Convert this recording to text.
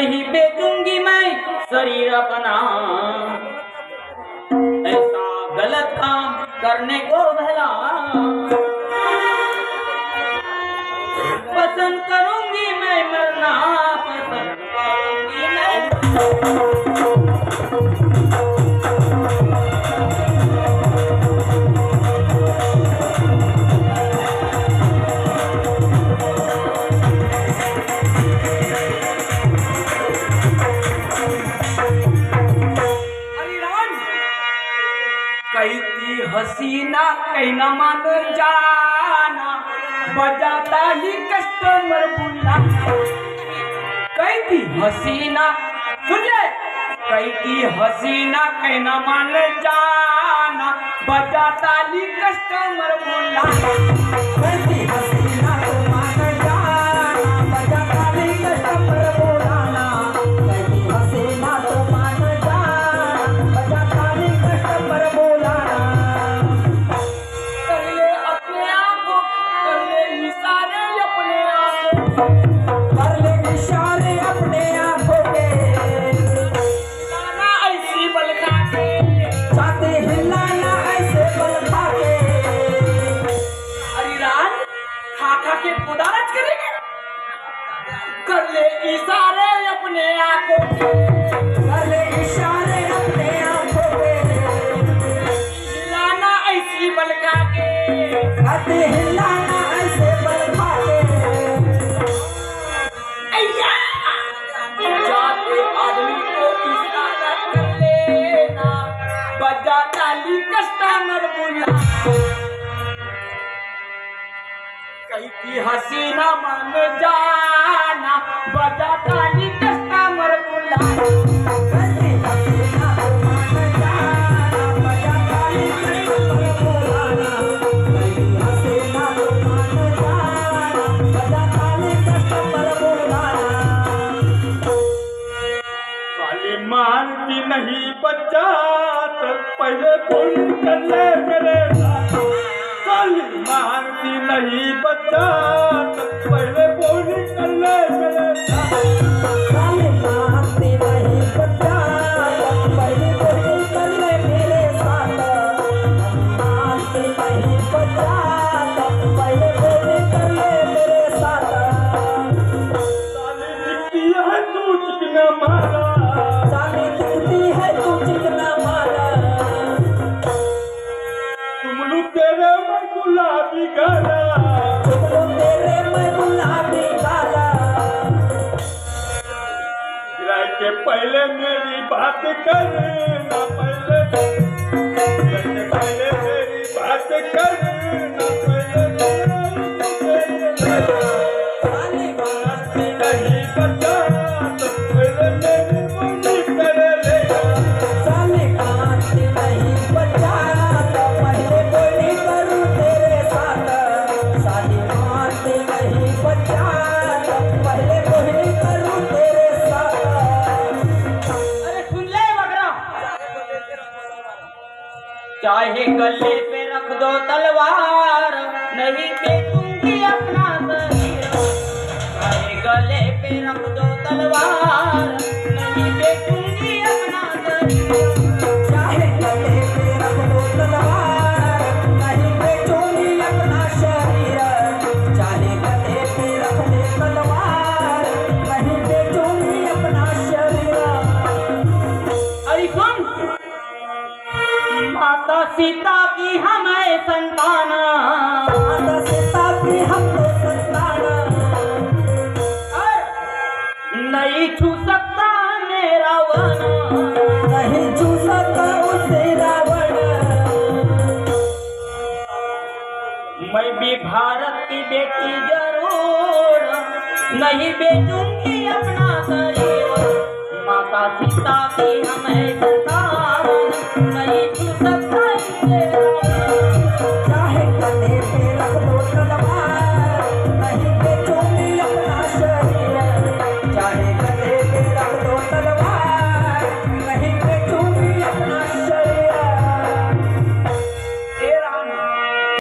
नहीं बेचूंगी मैं शरीर अपना, ऐसा गलत काम करने को भला पसंद करूंगी मैं मरना, पसंद करूंगी मैं। कैसी हसीना कहना मान जाना, बजाता ही कस्टमर बुला। कैसी हसीना सुन ले, कैसी हसीना कहना मान जाना, बजाता ही कस्टमर बुला। कैसी हसीना को मान जाना, बजाता ही कस्टमर बुलाना। कैसी हसीना को मान जाना, बजाता ही कस्टमर बुलाना। कर ले अपने आप को, कर ले इशारे अपने आप को, कर ले इशारे अपने आप के। हिलाना ऐसी बल खा के, चाहते हिलाना ऐसे बल खा के। अरिरान खा खा के खुदारत करेंगे। कर ले इशारे अपने आंखों के, कर ले इशारे अपने आंखों के। हिलाना ऐसी बल खा के, चाहते हिलाना ऐसे बल खा के। अय्या जाते आदमी को इशारा कर लेना, बजाता ली कस्टमर बुला। कैसी हसीना मान जाना, बजाता ली कस्टमर बुला। कैसी हसीना मान जाना, बजाता ली कस्टमर बुलाना। कैसी हसीना मान जाना, बजाता ली कस्टमर बुलाना। साली मानती नहीं बचात, पहले फोन कर ले मेरे साथ। साली मानती नहीं बचात, पहले फोन कर ले मेरे साथ। साली मानती नहीं बचात, पहले फोन कर ले मेरे साथ। मानती नहीं बचात, पहले फोन कर ले मेरे साथ। साली दिखती है तू चिकना मारा, साली दिखती है तू चिकना मारा। तुम लोग तेरे में गुलाबी गाला, तुम लोग तेरे में गुलाबी गाला। किराए के पहले मेरी बात करना, पहले मेरी बात करना, पहले बात नहीं बता, पहले मेरी बोली कर ले। साली बात नहीं बता, पहले बोली करूं तेरे साथ। साली बात नहीं बता, पहले बोली करूं तेरे साथ। अरे सुन ले मगरा, चाहे गले पे रख दो तलवार, नहीं बेचूंगी अपना शरीर। चाहे गले पे रख दो तलवार, नहीं बेचूंगी अपना शरीर। चाहे गले पे रख दो तलवार, नहीं बेचूंगी अपना शरीर। चाहे गले पे रख दो तलवार, नहीं बेचूंगी अपना शरीर। अरे सुन, माता सीता की हमें संतान, माता सीता की हम तो संतान। नहीं छू सकता मेरा वन, नहीं छू सकता उसे रावण। मैं भी भारत की बेटी जरूर, नहीं बेचूंगी अपना शरीर। माता सीता की हमें